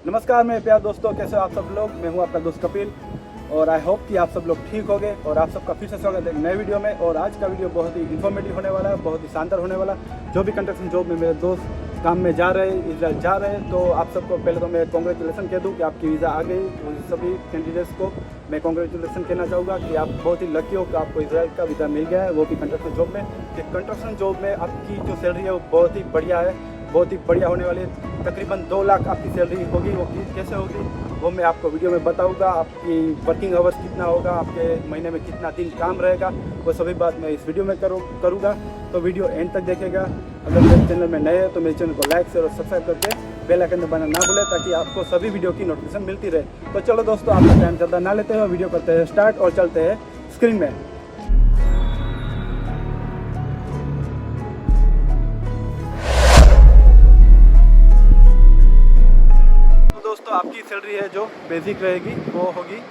नमस्कार मेरे प्यारे दोस्तों, कैसे हो आप सब लोग। मैं हूं आपका दोस्त कपिल और आई होप कि आप सब लोग ठीक होंगे। और आप सबका फिर से स्वागत है एक नए वीडियो में। और आज का वीडियो बहुत ही इन्फॉर्मेटिव होने वाला है, बहुत ही शानदार होने वाला। जो भी कंस्ट्रक्शन जॉब में मेरे दोस्त काम में जा रहे हैं, इजराइल जा रहे हैं, तो आप सबको पहले तो मैं कॉन्ग्रेचुलेसन कह दूँ कि आपकी वीज़ा आ गई। तो सभी कैंडिडेट्स को मैं कॉन्ग्रेचुलेसन कहना चाहूँगा कि आप बहुत ही लकी हो कि आपको इजराइल का वीज़ा मिल गया है, वो भी कंस्ट्रक्शन जॉब में। कि कंस्ट्रक्शन जॉब में आपकी जो सैलरी है वो बहुत ही बढ़िया है, बहुत ही बढ़िया होने वाली है। तकरीबन 2 लाख आपकी सैलरी होगी। वो कैसे होगी वो मैं आपको वीडियो में बताऊंगा। आपकी वर्किंग आवर्स कितना होगा, आपके महीने में कितना दिन काम रहेगा, वो सभी बात मैं इस वीडियो में करूँगा। तो वीडियो एंड तक देखेगा। अगर मेरे चैनल में नए हैं तो मेरे चैनल को लाइक शेयर और सब्सक्राइब करके बेल आइकन दबाना ना भूलें, ताकि आपको सभी वीडियो की नोटिफिकेशन मिलती रहे। तो चलो दोस्तों, आपका टाइम ज़्यादा ना लेते हैं, वीडियो करते हैं स्टार्ट और चलते हैं स्क्रीन में। दोस्तों, आपकी सैलरी है जो बेसिक रहेगी वो होगी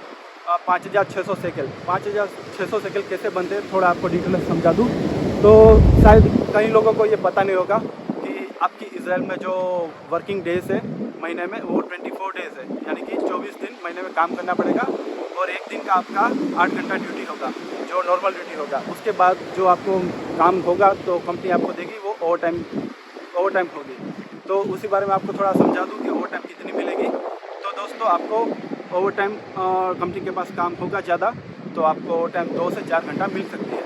5,600 शेकल। 5,600 शेकल कैसे बनते हैं थोड़ा आपको डिटेल में समझा दूँ। तो शायद कई लोगों को ये पता नहीं होगा कि आपकी इजराइल में जो वर्किंग डेज है महीने में वो 24 डेज है, यानी कि 24 दिन महीने में काम करना पड़ेगा। और एक दिन का आपका 8 घंटा ड्यूटी होगा, जो नॉर्मल ड्यूटी होगा। उसके बाद जो आपको काम होगा तो कंपनी आपको देगी वो ओवर टाइम होगी। तो उसी बारे में आपको थोड़ा समझा दूँ कि ओवर टाइम कितनी मिलेगी। तो दोस्तों, आपको ओवर टाइम कंपनी के पास काम होगा ज़्यादा, तो आपको ओवर टाइम 2 से 4 घंटा मिल सकती है।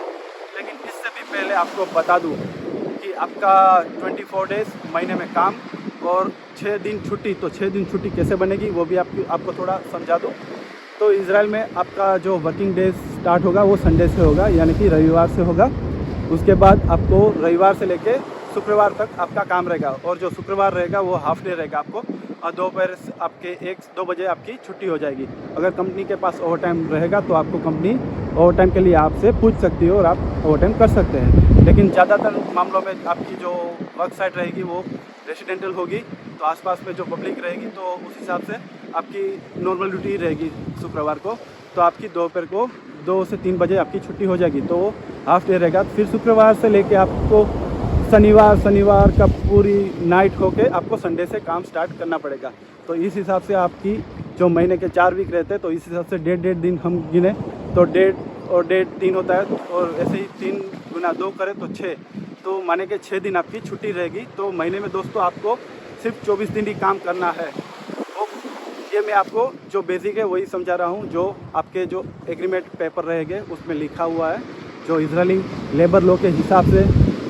लेकिन इससे भी पहले आपको बता दूँ कि आपका 24 डेज महीने में काम और 6 दिन छुट्टी। तो 6 दिन छुट्टी कैसे बनेगी वो भी आपको थोड़ा समझा दूँ। तो इजराइल में आपका जो वर्किंग डेज स्टार्ट होगा वो संडे से होगा, यानी कि रविवार से होगा। उसके बाद आपको रविवार से लेके शुक्रवार तक आपका काम रहेगा। और जो शुक्रवार रहेगा वो हाफ डे रहेगा आपको, और दोपहर आपके 1-2 बजे आपकी छुट्टी हो जाएगी। अगर कंपनी के पास ओवर टाइम रहेगा तो आपको कंपनी ओवर टाइम के लिए आपसे पूछ सकती है और आप ओवर टाइम कर सकते हैं। लेकिन ज़्यादातर मामलों में आपकी जो वर्क साइट रहेगी वो रेसिडेंटल होगी, तो आसपास में जो पब्लिक रहेगी तो उस हिसाब से आपकी नॉर्मल ड्यूटी रहेगी शुक्रवार को। तो आपकी दोपहर को 2 से 3 बजे आपकी छुट्टी हो जाएगी, तो हाफ डे रहेगा। फिर शुक्रवार से लेके आपको शनिवार का पूरी नाइट होके आपको संडे से काम स्टार्ट करना पड़ेगा। तो इस हिसाब से आपकी जो महीने के 4 वीक रहते हैं, तो इस हिसाब से 1.5 दिन हम गिने तो 1.5 और 1.5 3 होता है। और ऐसे ही 3 गुना 2 करें तो 6, तो माने के 6 दिन आपकी छुट्टी रहेगी। तो महीने में दोस्तों आपको सिर्फ 24 दिन ही काम करना है। तो ये मैं आपको जो बेसिक है वही समझा रहा हूँ। जो आपके जो एग्रीमेंट पेपर रहेंगे उसमें लिखा हुआ है, जो इजरायली लेबर लॉ के हिसाब से,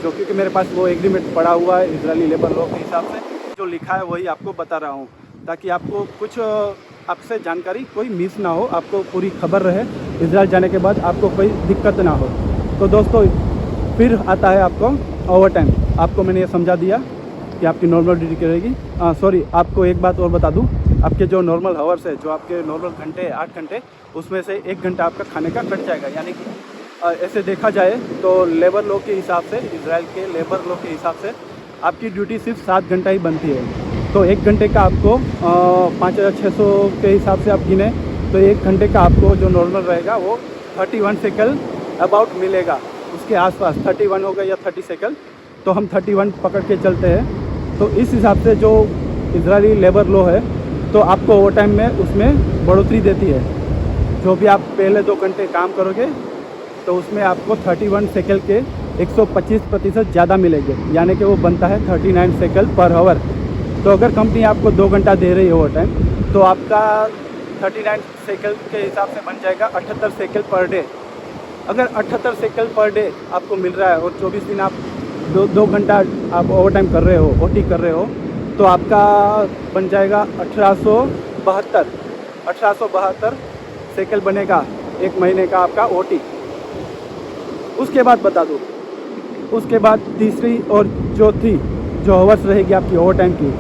जो क्योंकि मेरे पास वो एग्रीमेंट पड़ा हुआ है इजरायली लेबर लॉ के हिसाब से जो लिखा है वही आपको बता रहा हूँ, ताकि आपको कुछ आपसे जानकारी कोई मिस ना हो, आपको पूरी खबर रहे इजराइल जाने के बाद, आपको कोई दिक्कत ना हो। तो दोस्तों, फिर आता है आपको ओवर टाइम। आपको मैंने ये समझा दिया कि आपकी नॉर्मल ड्यूटी रहेगी। सॉरी, आपको एक बात और बता दूँ। आपके जो नॉर्मल आवर्स है, जो आपके नॉर्मल घंटे 8 घंटे, उसमें से 1 घंटा आपका खाने का कट जाएगा। यानी कि ऐसे देखा जाए तो लेबर लॉ के हिसाब से, इजराइल के लेबर लॉ के हिसाब से आपकी ड्यूटी सिर्फ 7 घंटा ही बनती है। तो 1 घंटे का आपको 5,600 के हिसाब से आप गिने तो 1 घंटे का आपको जो नॉर्मल रहेगा वो 31 शेकल अबाउट मिलेगा। उसके आसपास 31 होगा या 30 शेकल, तो हम 31 पकड़ के चलते हैं। तो इस हिसाब से जो इजरायली लेबर लॉ है, तो आपको ओवर टाइम में उसमें बढ़ोतरी देती है। जो भी आप पहले 2 घंटे काम करोगे तो उसमें आपको 31 शेकल के 125% ज़्यादा मिलेंगे, यानी कि वो बनता है 39 शेकल पर आवर। तो अगर कंपनी आपको 2 घंटा दे रही है ओवर टाइम, तो आपका 39 शेकल के हिसाब से बन जाएगा 78 शेकल पर डे। अगर 78 शेकल पर डे आपको मिल रहा है और 24 दिन आप 2 घंटा आप ओवर टाइम कर रहे हो, ओटी कर रहे हो, तो आपका बन जाएगा 1872 शेकल बनेगा एक महीने का आपका ओटी। उसके बाद बता दूँ, उसके बाद तीसरी और चौथी जो आवर्स रहेगी आपकी ओवर टाइम की,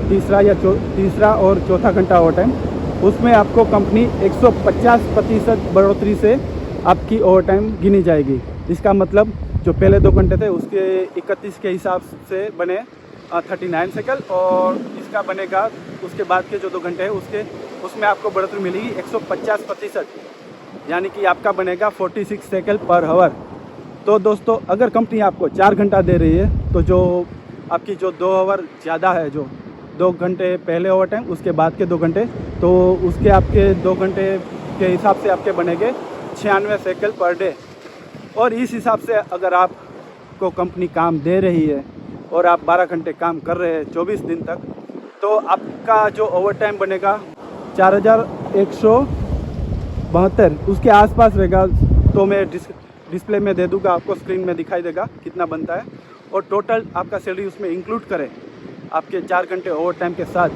तीसरा और चौथा घंटा ओवर टाइम, उसमें आपको कंपनी 150% बढ़ोतरी से आपकी ओवर टाइम गिनी जाएगी। इसका मतलब जो पहले 2 घंटे थे उसके 31 के हिसाब से बने 39 शेकल, और इसका बनेगा उसके बाद के जो 2 घंटे हैं उसमें आपको बढ़ोतरी मिलेगी 150%, यानी कि आपका बनेगा 46 शेकल पर आवर। तो दोस्तों, अगर कंपनी आपको 4 घंटा दे रही है, तो जो आपकी जो 2 आवर ज़्यादा है, जो 2 घंटे पहले ओवर टाइम, उसके बाद के 2 घंटे, तो उसके आपके 2 घंटे के हिसाब से आपके बनेंगे 96 शेकल पर डे। और इस हिसाब से अगर आपको कंपनी काम दे रही है और आप 12 घंटे काम कर रहे हैं 24 दिन तक, तो आपका जो ओवर टाइम बनेगा 4172, उसके आसपास रहेगा। तो मैं डिस्प्ले में दे दूंगा, आपको स्क्रीन में दिखाई देगा कितना बनता है। और टोटल आपका सैलरी उसमें इंक्लूड करें आपके 4 घंटे ओवर टाइम के साथ,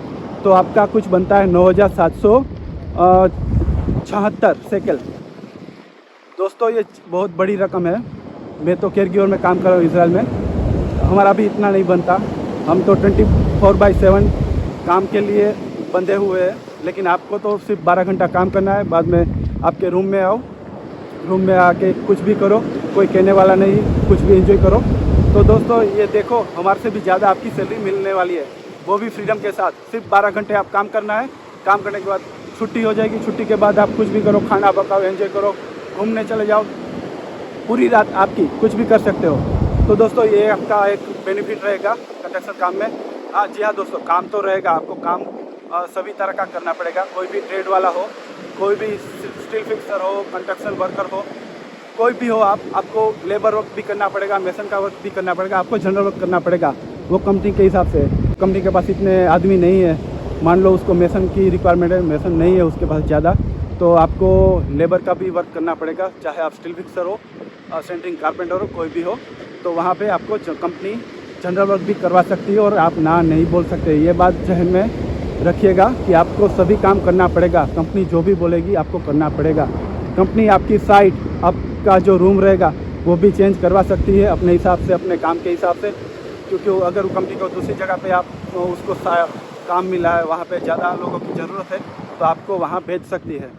तो आपका कुछ बनता है 9776 शेकल। दोस्तों ये बहुत बड़ी रकम है। मैं तो केरगियोर में काम कर रहा हूँ इसराइल में, हमारा भी इतना नहीं बनता। हम तो 24/7 काम के लिए बंधे हुए हैं, लेकिन आपको तो सिर्फ 12 घंटा काम करना है। बाद में आपके रूम में आओ, रूम में आके कुछ भी करो, कोई कहने वाला नहीं, कुछ भी एंजॉय करो। तो दोस्तों ये देखो, हमारे से भी ज़्यादा आपकी सैलरी मिलने वाली है, वो भी फ्रीडम के साथ। सिर्फ 12 घंटे आप काम करना है, काम करने के बाद छुट्टी हो जाएगी। छुट्टी के बाद आप कुछ भी करो, खाना पकाओ, एंजॉय करो, घूमने चले जाओ, पूरी रात आपकी, कुछ भी कर सकते हो। तो दोस्तों ये आपका एक बेनिफिट रहेगा कंस्ट्रक्शन काम में। जी हाँ दोस्तों, काम तो रहेगा, आपको काम सभी तरह का करना पड़ेगा। कोई भी ट्रेड वाला हो, कोई भी स्टील फिक्सर हो, कंस्ट्रक्शन वर्कर हो, कोई भी हो, आपको लेबर वर्क भी करना पड़ेगा, मेसन का वर्क भी करना पड़ेगा, आपको जनरल वर्क करना पड़ेगा। वो कंपनी के हिसाब से, कंपनी के पास इतने आदमी नहीं है, मान लो उसको मेसन की रिक्वायरमेंट है, मेसन नहीं है उसके पास ज़्यादा, तो आपको लेबर का भी वर्क करना पड़ेगा। चाहे आप स्टील फिक्सर हो, सेंटरिंग कारपेंटर हो, कोई भी हो, तो वहाँ पे आपको कंपनी जनरल वर्क भी करवा सकती है और आप ना नहीं बोल सकते। ये बात जहन में रखिएगा कि आपको सभी काम करना पड़ेगा, कंपनी जो भी बोलेगी आपको करना पड़ेगा। कंपनी आपकी साइट, आपका जो रूम रहेगा वो भी चेंज करवा सकती है अपने हिसाब से, अपने काम के हिसाब से, क्योंकि अगर कंपनी को दूसरी जगह पे आप उसको काम मिला है, वहाँ पे ज़्यादा लोगों की ज़रूरत है, तो आपको वहाँ भेज सकती है।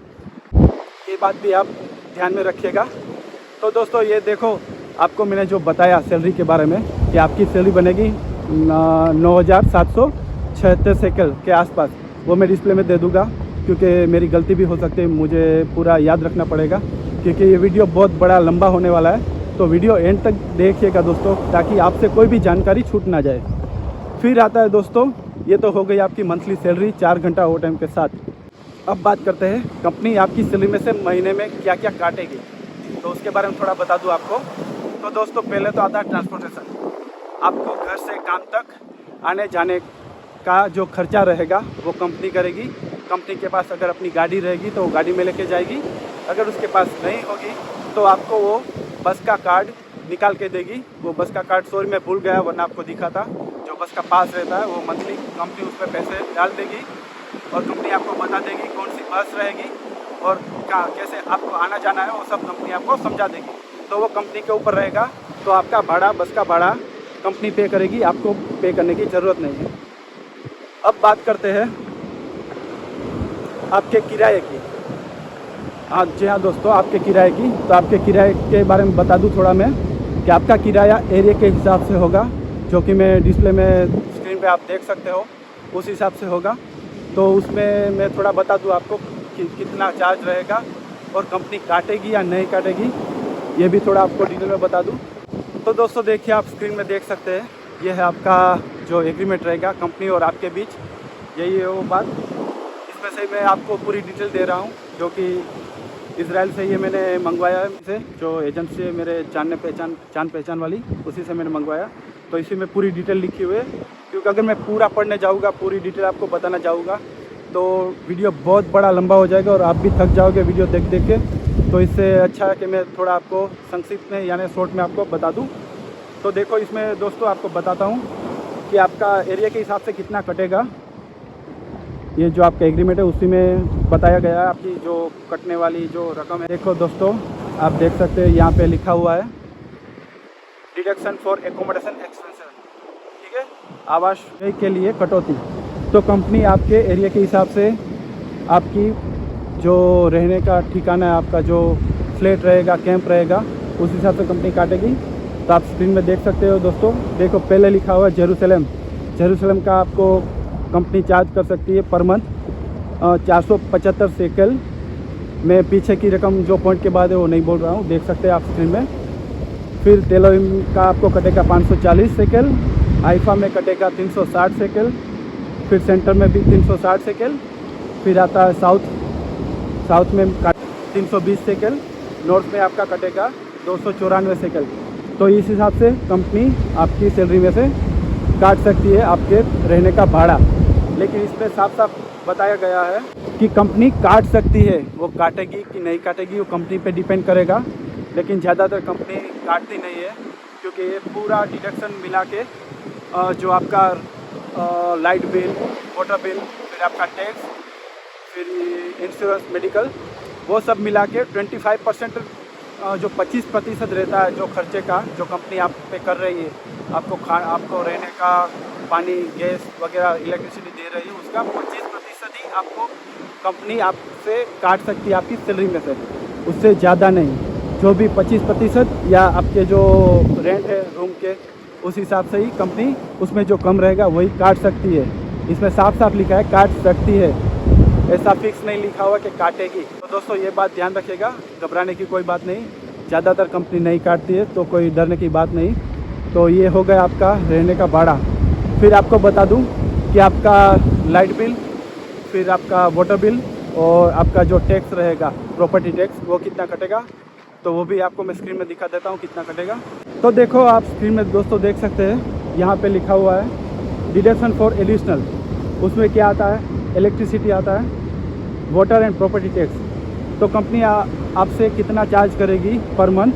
ये बात भी आप ध्यान में रखिएगा। तो दोस्तों ये देखो, आपको मैंने जो बताया सैलरी के बारे में कि आपकी सैलरी बनेगी 9776 शेकल के आसपास, वो मैं डिस्प्ले में दे दूँगा, क्योंकि मेरी गलती भी हो सकती है, मुझे पूरा याद रखना पड़ेगा, क्योंकि ये वीडियो बहुत बड़ा लंबा होने वाला है। तो वीडियो एंड तक देखिएगा दोस्तों, ताकि आपसे कोई भी जानकारी छूट ना जाए। फिर आता है दोस्तों, ये तो हो गई आपकी मंथली सैलरी 4 घंटा ओवर टाइम के साथ। अब बात करते हैं कंपनी आपकी सैलरी में से महीने में क्या क्या काटेगी, तो उसके बारे में थोड़ा बता दूँ आपको। तो दोस्तों पहले तो आता है ट्रांसपोर्टेशन। आपको घर से काम तक आने जाने का जो खर्चा रहेगा वो कंपनी करेगी। कंपनी के पास अगर अपनी गाड़ी रहेगी तो वो गाड़ी में लेके जाएगी, अगर उसके पास नहीं होगी तो आपको वो बस का कार्ड निकाल के देगी। वो बस का कार्ड सॉरी मैं भूल गया, वरना आपको दिखा था। जो बस का पास रहता है वो मंथली कंपनी उस पर पैसे डाल देगी और कंपनी आपको बता देगी कौन सी बस रहेगी और कैसे आपको आना जाना है, वो सब कंपनी आपको समझा देगी। तो वो कंपनी के ऊपर रहेगा। तो आपका भाड़ा, बस का भाड़ा कंपनी पे करेगी, आपको पे करने की ज़रूरत नहीं है। अब बात करते हैं आपके किराए की। जी हाँ दोस्तों, आपके किराए की। तो आपके किराए के बारे में बता दूं थोड़ा मैं, कि आपका किराया एरिया के हिसाब से होगा, जो कि मैं डिस्प्ले में स्क्रीन पे आप देख सकते हो, उस हिसाब से होगा। तो उसमें मैं थोड़ा बता दूं आपको कि कितना चार्ज रहेगा और कंपनी काटेगी या नहीं काटेगी, ये भी थोड़ा आपको डिटेल में बता दूं। तो दोस्तों देखिए, आप स्क्रीन में देख सकते हैं, ये है आपका जो एग्रीमेंट रहेगा कंपनी और आपके बीच, यही है वो बात। इसमें से मैं आपको पूरी डिटेल दे रहा हूँ, जो कि इजराइल से ये मैंने मंगवाया है, से जो एजेंसी है मेरे जान पहचान वाली, उसी से मैंने मंगवाया। तो इसी में पूरी डिटेल लिखी हुई है, क्योंकि अगर मैं पूरा पढ़ने जाऊँगा, पूरी डिटेल आपको बताना चाहूँगा, तो वीडियो बहुत बड़ा लंबा हो जाएगा और आप भी थक जाओगे वीडियो देख देख के। तो इससे अच्छा है कि मैं थोड़ा आपको संक्षिप्त में यानी शॉर्ट में आपको बता दूँ। तो देखो, इसमें दोस्तों आपको बताता हूँ कि आपका एरिया के हिसाब से कितना कटेगा। ये जो आपका एग्रीमेंट है उसी में बताया गया है आपकी जो कटने वाली जो रकम है। देखो दोस्तों, आप देख सकते हैं यहाँ पे लिखा हुआ है डिडक्शन फॉर एकोमोडेशन एक्सपेंसेस, ठीक है, आवास के लिए कटौती। तो कंपनी आपके एरिया के हिसाब से आपकी जो रहने का ठिकाना है, आपका जो फ्लैट रहेगा, कैंप रहेगा, उस हिसाब से कंपनी काटेगी। तो आप स्क्रीन में देख सकते हो दोस्तों। देखो पहले लिखा हुआ है जेरूसलम का आपको कंपनी चार्ज कर सकती है पर मंथ 475 शेकल। मैं पीछे की रकम जो पॉइंट के बाद है वो नहीं बोल रहा हूँ, देख सकते हैं आप स्क्रीन में। फिर तेल अवीव का आपको कटेगा 540 शेकल, हाइफा में कटेगा 360 शेकल। फिर सेंटर में भी 360 सेकेल, फिर आता है साउथ में 320 सेकेल, नॉर्थ में आपका कटेगा 294 सेकेल। तो इस हिसाब से कंपनी आपकी सैलरी में से काट सकती है आपके रहने का भाड़ा। लेकिन इसमें साफ साफ बताया गया है कि कंपनी काट सकती है, वो काटेगी कि नहीं काटेगी वो कंपनी पे डिपेंड करेगा। लेकिन ज़्यादातर कंपनी काटती नहीं है, क्योंकि ये पूरा डिडक्शन मिला के जो आपका लाइट बिल, वाटर बिल, फिर आपका टैक्स, फिर इंश्योरेंस, मेडिकल, वो सब मिला के 25% जो 25% रहता है जो खर्चे का, जो कंपनी आप पे कर रही है, आपको रहने का, पानी, गैस वगैरह, इलेक्ट्रिसिटी दे रही है, उसका 25% ही आपको कंपनी आपसे काट सकती है आपकी सैलरी में से, उससे ज़्यादा नहीं। जो भी 25% या आपके जो रेंट है रूम के, उस हिसाब से ही कंपनी उसमें जो कम रहेगा वही काट सकती है। इसमें साफ साफ लिखा है काट सकती है, ऐसा फिक्स नहीं लिखा हुआ कि काटेगी। तो दोस्तों ये बात ध्यान रखिएगा, घबराने की कोई बात नहीं, ज़्यादातर कंपनी नहीं काटती है, तो कोई डरने की बात नहीं। तो ये हो गया आपका रहने का भाड़ा। फिर आपको बता दूं कि आपका लाइट बिल, फिर आपका वाटर बिल और आपका जो टैक्स रहेगा, प्रॉपर्टी टैक्स, वो कितना कटेगा, तो वो भी आपको मैं स्क्रीन में दिखा देता हूँ कितना कटेगा। तो देखो आप स्क्रीन में दोस्तों देख सकते हैं, यहाँ पे लिखा हुआ है डिडक्शन फॉर एडिशनल। उसमें क्या आता है, इलेक्ट्रिसिटी आता है, वाटर एंड प्रॉपर्टी टैक्स। तो कंपनी आपसे कितना चार्ज करेगी पर मंथ,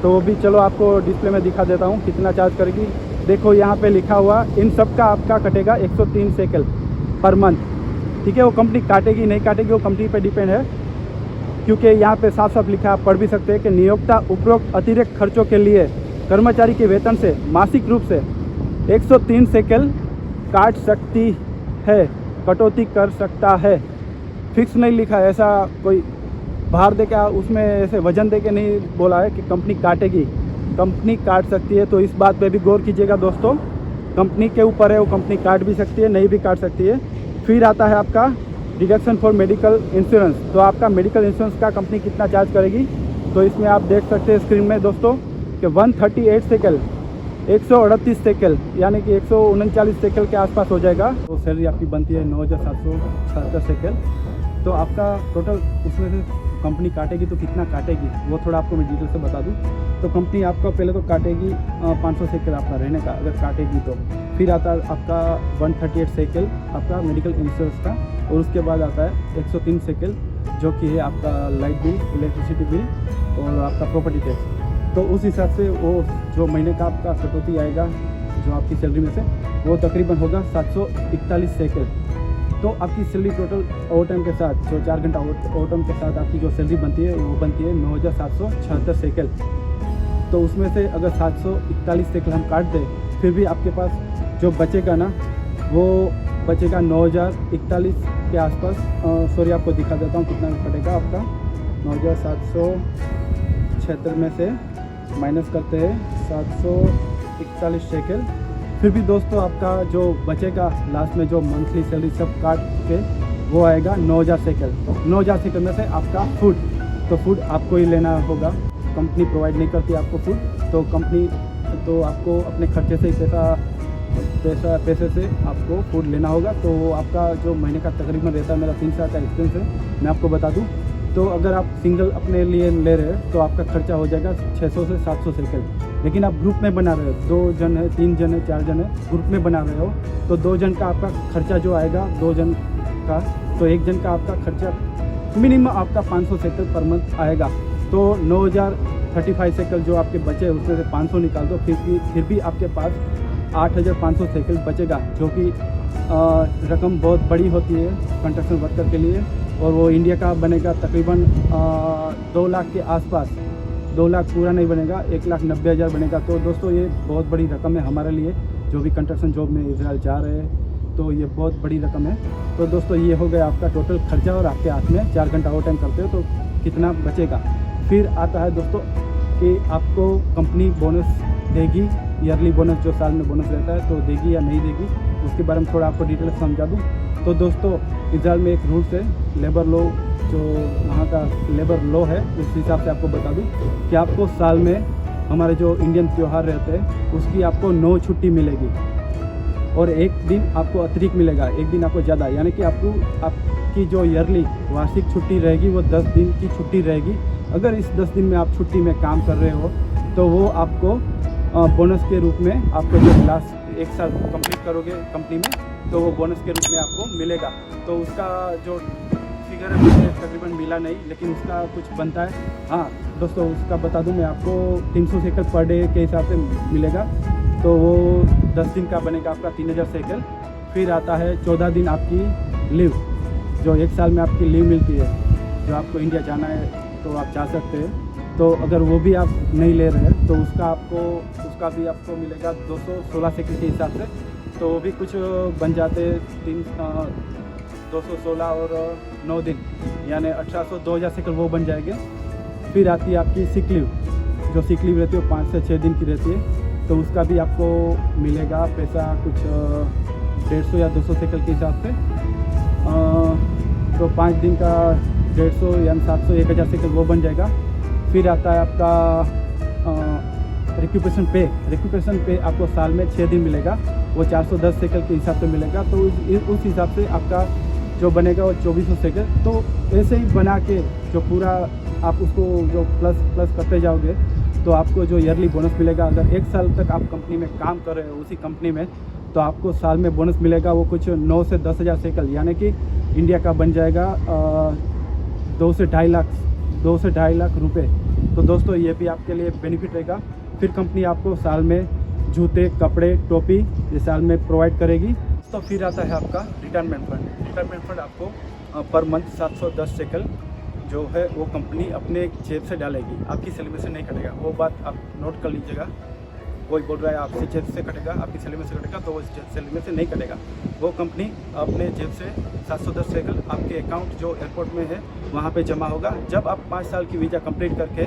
तो वो भी चलो आपको डिस्प्ले में दिखा देता हूँ कितना चार्ज करेगी। देखो यहाँ पे लिखा हुआ, इन सब का आपका कटेगा 103 सेकल पर मंथ। ठीक है, वो कंपनी काटेगी नहीं काटेगी वो कंपनी पे डिपेंड है, क्योंकि यहाँ पे साफ साफ लिखा है, आप पढ़ भी सकते हैं कि नियोक्ता उपरोक्त अतिरिक्त खर्चों के लिए कर्मचारी के वेतन से मासिक रूप से 103 सेकल काट सकती है, कटौती कर सकता है। फिक्स नहीं लिखा है, ऐसा कोई बाहर दे के उसमें ऐसे वजन दे के नहीं बोला है कि कंपनी काटेगी, कंपनी काट सकती है। तो इस बात पे भी गौर कीजिएगा दोस्तों, कंपनी के ऊपर है, वो कंपनी काट भी सकती है, नहीं भी काट सकती है। फिर आता है आपका डिडक्शन फॉर मेडिकल इंश्योरेंस। तो आपका मेडिकल इंश्योरेंस का कंपनी कितना चार्ज करेगी, तो इसमें आप देख सकते हैं स्क्रीन में दोस्तों कि 138 सेकल, 138 सेकल यानी कि 139 सेकल के आसपास हो जाएगा। तो सैलरी आपकी बनती है 9,776 सेकल। तो आपका टोटल उसमें से कंपनी काटेगी तो कितना काटेगी वो थोड़ा आपको मैं डिटेल से बता दूं। तो कंपनी आपका पहले तो काटेगी 500 सेकल आपका रहने का, अगर काटेगी तो। फिर आता है आपका 138 सेकल आपका मेडिकल इंश्योरेंस का, और उसके बाद आता है 103 सेकल जो कि है आपका लाइट बिल, इलेक्ट्रिसिटी बिल और आपका प्रॉपर्टी टैक्स। तो उस हिसाब से वो जो महीने का आपका कटौती आएगा जो आपकी सैलरी में से, वो तकरीबन होगा 741 सेकल। तो आपकी सैलरी टोटल ओवर टाइम के साथ, जो 4 घंटा ओवर टाइम के साथ आपकी जो सैलरी बनती है वो बनती है 9,776 सेकल। तो उसमें से अगर 741 सेकल हम काट दें, फिर भी आपके पास जो बचेगा ना, वो बचेगा 9,041 के आसपास। सॉरी आपको दिखा देता हूँ कितना कटेगा आपका। 9,776 में से माइनस करते हैं 741 सेकल। फिर भी दोस्तों आपका जो बचेगा लास्ट में, जो मंथली सैलरी सब काट के, वो आएगा 9,000 सेकल। 9,000 सेकल में से आपका फूड, तो फूड आपको ही लेना होगा, कंपनी प्रोवाइड नहीं करती आपको फूड। तो कंपनी तो आपको अपने खर्चे से ही पैसे से आपको फूड लेना होगा। तो आपका जो महीने का तकरीबन रहता है, मेरा 3 साल का एक्सपीरियंस है, मैं आपको बता दूं। तो अगर आप सिंगल अपने लिए ले रहे हैं तो आपका खर्चा हो जाएगा 600 से 700 सेकल। लेकिन आप ग्रुप में बना रहे हो, 2 जन है, 3 जन है, 4 जन है, ग्रुप में बना रहे हो, तो 2 जन का आपका खर्चा जो आएगा 2 जन का, तो 1 जन का आपका खर्चा मिनिमम आपका 500 सेकल पर मंथ आएगा। तो 9,035 सेकल जो आपके बचे उसमें से 500 निकाल दो, फिर भी आपके पास 8,500 सेकल बचेगा, जो कि रकम बहुत बड़ी होती है कंस्ट्रक्शन वर्कर के लिए। और वो इंडिया का बनेगा तकरीबन 2 लाख के आसपास। 2 लाख पूरा नहीं बनेगा, 1,90,000 बनेगा। तो दोस्तों ये बहुत बड़ी रकम है हमारे लिए, जो भी कंस्ट्रक्शन जॉब में इजराइल जा रहे हैं, तो ये बहुत बड़ी रकम है। तो दोस्तों ये हो गया आपका टोटल खर्चा, और आपके हाथ में 4 घंटा ओवर टाइम करते हो तो कितना बचेगा। फिर आता है दोस्तों कि आपको कंपनी बोनस देगी, ईयरली बोनस, जो साल में बोनस रहता है, तो देगी या नहीं देगी, उसके बारे में थोड़ा आपको डिटेल समझा दूँ। तो दोस्तों इजराइल में एक रूल्स है, लेबर लॉ, जो वहाँ का लेबर लॉ है, उस हिसाब से आपको बता दूँ कि आपको साल में हमारे जो इंडियन त्यौहार रहते हैं उसकी आपको 9 छुट्टी मिलेगी। और एक दिन आपको अतिरिक्त मिलेगा, एक दिन आपको ज़्यादा, यानी कि आपकी जो ईयरली वार्षिक छुट्टी रहेगी वो 10 दिन की छुट्टी रहेगी। अगर इस 10 दिन में आप छुट्टी में काम कर रहे हो तो वो आपको बोनस के रूप में, आपको जो लास्ट 1 साल कंप्लीट करोगे कंपनी में तो वो बोनस के रूप में आपको मिलेगा। तो उसका जो फिगर मुझे तकरीबन मिला नहीं, लेकिन उसका कुछ बनता है। हाँ दोस्तों, उसका बता दूं मैं आपको, 300 सेकल पर डे के हिसाब से मिलेगा। तो वो 10 दिन का बनेगा आपका 3000 सेकल। फिर आता है 14 दिन आपकी लीव, जो 1 साल में आपकी लीव मिलती है। जो आपको इंडिया जाना है तो आप जा सकते हैं। तो अगर वो भी आप नहीं ले रहे हैं तो उसका भी आपको मिलेगा 216 सेकंड के हिसाब से। तो वो भी कुछ बन जाते 216 और 9 दिन यानी 1800 2000 सेकंड वो बन जाएंगे। फिर आती है आपकी सिक लीव, जो सिक लीव रहती है 5 से 6 दिन की रहती है। तो उसका भी आपको मिलेगा पैसा कुछ 150 या 200 सेकंड के हिसाब से। तो 5 दिन का 150 या 700 1000 सेकंड वो बन जाएगा। फिर आता है आपका रिक्यूपेशन पे आपको साल में 6 दिन मिलेगा, वो 410 सेकंड के हिसाब से मिलेगा। तो उस हिसाब से आपका जो बनेगा वो 2400 सेकंड। तो ऐसे ही बना के जो पूरा आप उसको जो प्लस करते जाओगे तो आपको जो ईयरली बोनस मिलेगा। अगर 1 साल तक आप कंपनी में काम कर रहे हो उसी कंपनी में, तो आपको साल में बोनस मिलेगा वो कुछ 9 से 10,000 सेकल, यानी कि इंडिया का बन जाएगा 2 से ढाई लाख रुपए। तो दोस्तों ये भी आपके लिए बेनिफिट रहेगा। फिर कंपनी आपको साल में जूते, कपड़े, टोपी ये साल में प्रोवाइड करेगी। तो फिर आता है आपका रिटायरमेंट फंड आपको पर मंथ 710 सेकल जो है वो कंपनी अपने जेब से डालेगी, आपकी सैलरी में से नहीं कटेगा। वो बात आप नोट कर लीजिएगा। कोई बोल रहा है आपसे जेब से कटेगा, आपकी सैलरी में से कटेगा, तो वो सैलरी में से नहीं कटेगा। वो कंपनी अपने जेब से 710 सेकल आपके अकाउंट जो एयरपोर्ट में है वहाँ पे जमा होगा। जब आप 5 साल की वीज़ा कंप्लीट करके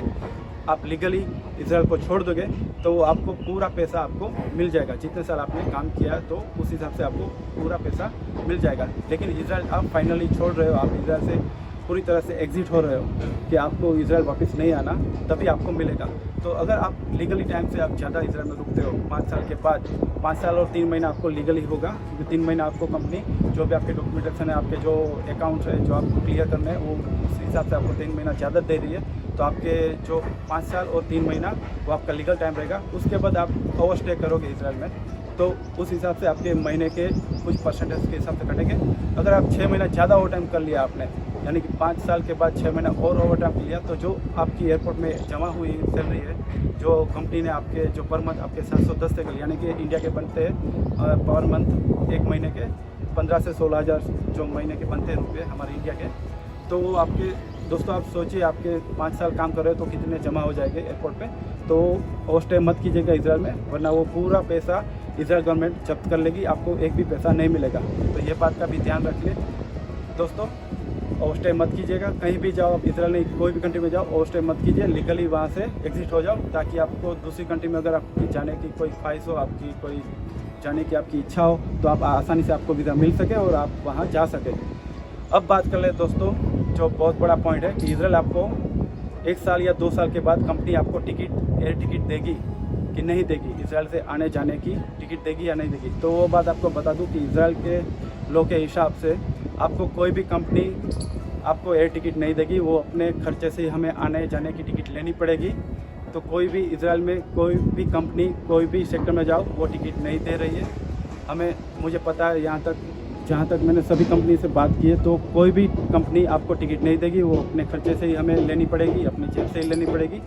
आप लीगली इजराइल को छोड़ दोगे तो आपको पूरा पैसा आपको मिल जाएगा। जितने साल आपने काम किया तो उस हिसाब से आपको पूरा पैसा मिल जाएगा। लेकिन इजराइल आप फाइनली छोड़ रहे हो, आप इजराइल से पूरी तरह से एग्जिट हो रहे हो कि आपको इजराइल वापस नहीं आना, तभी आपको मिलेगा। तो अगर आप लीगली टाइम से आप ज़्यादा इजराइल में रुकते हो 5 साल के बाद, 5 साल और 3 महीना आपको लीगली होगा, क्योंकि 3 महीना आपको कंपनी जो भी आपके डॉक्यूमेंटेशन है, आपके जो अकाउंट है जो आपको क्लियर करना है, वो उस हिसाब से आपको 3 महीना ज़्यादा दे रही है। तो आपके जो 5 साल और 3 महीना वो आपका लीगल टाइम रहेगा। उसके बाद आप ओवर स्टे करोगे इजराइल में, तो उस हिसाब से आपके महीने के कुछ परसेंटेज के हिसाब से कटेंगे। अगर आप 6 महीना ज़्यादा ओवर टाइम कर लिया आपने, यानी कि 5 साल के बाद 6 महीना और ओवर टाइम लिया, तो जो आपकी एयरपोर्ट में जमा हुई सैलरी है, जो कंपनी ने आपके जो पर मंथ आपके 710 सेकल, यानी कि इंडिया के बनते हैं पर मंथ एक महीने के 15 से 16,000 जो महीने के बनते हैं रुपये हमारे इंडिया के। तो वो आपके दोस्तों आप सोचिए आपके 5 साल काम कर रहे हो तो कितने जमा हो जाएंगे एयरपोर्ट पे। तो ओवर स्टे मत कीजिएगा इजराइल में, वरना वो पूरा पैसा इजराइल गवर्नमेंट जब्त कर लेगी, आपको एक भी पैसा नहीं मिलेगा। तो ये बात का भी ध्यान रखिए दोस्तों। ओवर स्टे मत कीजिएगा, कहीं भी जाओ आप इजराइल में कोई भी कंट्री में जाओ, ओवर स्टे मत कीजिए, लीगली वहाँ से एग्जिट हो जाओ, ताकि आपको दूसरी कंट्री में अगर आपकी जाने की कोई ख्वाहिश हो, आपकी कोई जाने की आपकी इच्छा हो, तो आप आसानी से आपको वीज़ा मिल सके और आप वहाँ जा सके। अब बात कर ले दोस्तों, जो बहुत बड़ा पॉइंट है कि इजराइल आपको 1 साल या 2 साल के बाद कंपनी आपको एयर टिकट देगी कि नहीं देगी, इजराइल से आने जाने की टिकट देगी या नहीं देगी। तो वो बात आपको बता दूं कि इजराइल के लॉ के हिसाब से आपको कोई भी कंपनी आपको एयर टिकट नहीं देगी, वो अपने खर्चे से हमें आने जाने की टिकट लेनी पड़ेगी। तो कोई भी इजराइल में कोई भी कंपनी कोई भी सेक्टर में जाओ वो टिकट नहीं दे रही है। मुझे पता है, यहाँ तक जहाँ तक मैंने सभी कंपनी से बात की है, तो कोई भी कंपनी आपको टिकट नहीं देगी, वो अपने खर्चे से ही हमें लेनी पड़ेगी, अपनी जेब से ही लेनी पड़ेगी।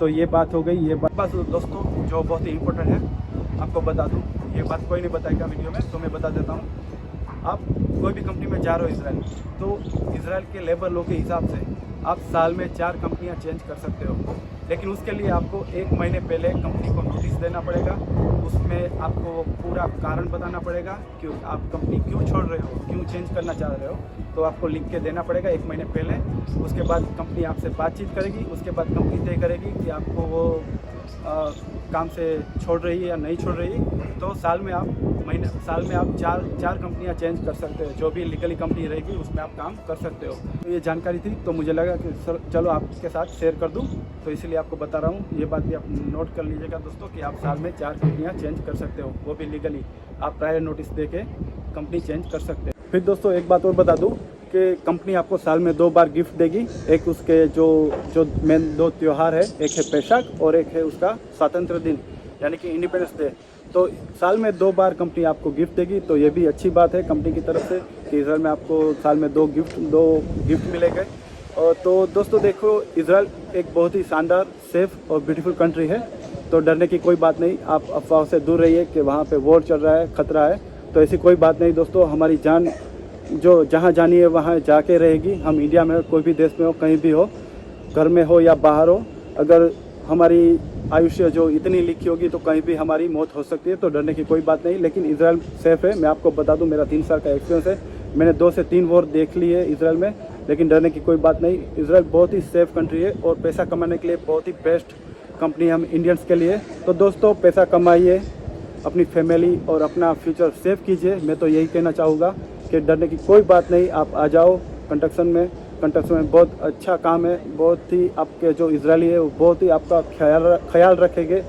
तो ये बात हो गई। ये बात बस दोस्तों जो बहुत ही इम्पोर्टेंट है आपको बता दूं, ये बात कोई नहीं बताएगा वीडियो में, तो मैं बता देता हूँ। आप कोई भी कंपनी में जा रहे हो इजराइल, तो इजराइल के लेबर लॉ के हिसाब से आप साल में 4 कंपनियाँ चेंज कर सकते हो, लेकिन उसके लिए आपको 1 महीने पहले कंपनी को नोटिस देना पड़ेगा। उसमें आपको पूरा कारण बताना पड़ेगा कि आप कंपनी क्यों छोड़ रहे हो, क्यों चेंज करना चाह रहे हो, तो आपको लिख के देना पड़ेगा 1 महीने पहले। उसके बाद कंपनी आपसे बातचीत करेगी, उसके बाद कंपनी तय करेगी कि आपको वो काम से छोड़ रही है या नहीं छोड़ रही है। तो साल में आप साल में आप चार कंपनियां चेंज कर सकते हो। जो भी लीगली कंपनी रहेगी उसमें आप काम कर सकते हो। तो ये जानकारी थी, तो मुझे लगा कि सर चलो आपके साथ शेयर कर दूं, तो इसलिए आपको बता रहा हूँ। ये बात भी आप नोट कर लीजिएगा दोस्तों कि आप साल में 4 कंपनियाँ चेंज कर सकते हो, वो भी लीगली। आप प्रायर नोटिस दे के कंपनी चेंज कर सकते हो। फिर दोस्तों एक बात और बता दूँ कि कंपनी आपको साल में 2 बार गिफ्ट देगी। एक उसके जो मेन 2 त्यौहार है, एक है बैसाख और एक है उसका स्वतंत्र दिन यानी कि इंडिपेंडेंस डे। तो साल में 2 बार कंपनी आपको गिफ्ट देगी, तो ये भी अच्छी बात है कंपनी की तरफ से कि इजराइल में आपको साल में 2 गिफ्ट मिलेंगे। और तो दोस्तों देखो, इजराइल एक बहुत ही शानदार, सेफ और ब्यूटीफुल कंट्री है, तो डरने की कोई बात नहीं। आप अफवाह से दूर रहिए कि वहाँ पे वॉर चल रहा है, खतरा है, तो ऐसी कोई बात नहीं दोस्तों। हमारी जान जो जहाँ जानी है वहाँ जाके रहेगी। हम इंडिया में हो, कोई भी देश में हो, कहीं भी हो, घर में हो या बाहर हो, अगर हमारी आयुष्य जो इतनी लिखी होगी तो कहीं भी हमारी मौत हो सकती है, तो डरने की कोई बात नहीं। लेकिन इजराइल सेफ़ है। मैं आपको बता दूं, मेरा 3 साल का एक्सपीरियंस है। मैंने 2 से 3 वॉर देख ली है इजराइल में, लेकिन डरने की कोई बात नहीं। इजराइल बहुत ही सेफ़ कंट्री है और पैसा कमाने के लिए बहुत ही बेस्ट कंपनी है हम इंडियंस के लिए। तो दोस्तों पैसा कमाइए, अपनी फैमिली और अपना फ्यूचर सेव कीजिए। मैं तो यही कहना चाहूँगा कि डरने की कोई बात नहीं। आप आ जाओ कंस्ट्रक्शन में बहुत अच्छा काम है। बहुत ही आपके जो इजरायली है वो बहुत ही आपका ख्याल रखेंगे,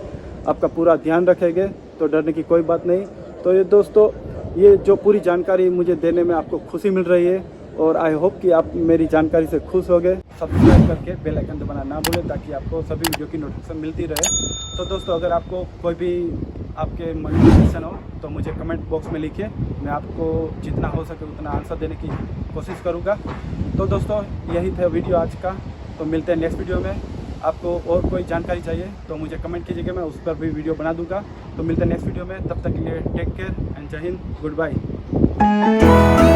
आपका पूरा ध्यान रखेंगे, तो डरने की कोई बात नहीं। तो ये दोस्तों, ये जो पूरी जानकारी मुझे देने में आपको खुशी मिल रही है और आई होप कि आप मेरी जानकारी से खुश हो गए। सब्सक्राइब करके बेल आइकन दबाना ना भूलें ताकि आपको सभी वीडियो की नोटिफिकेशन मिलती रहे। तो दोस्तों अगर आपको कोई भी आपके मन में क्वेश्चन हो तो मुझे कमेंट बॉक्स में लिखिए। मैं आपको जितना हो सके उतना आंसर देने की कोशिश करूँगा। तो दोस्तों यही था वीडियो आज का। तो मिलते हैं नेक्स्ट वीडियो में। आपको और कोई जानकारी चाहिए तो मुझे कमेंट कीजिएगा, मैं उस पर भी वीडियो बना दूँगा। तो मिलते हैं नेक्स्ट वीडियो में, तब तक के लिए टेक केयर एंड जय हिंद, गुड बाय।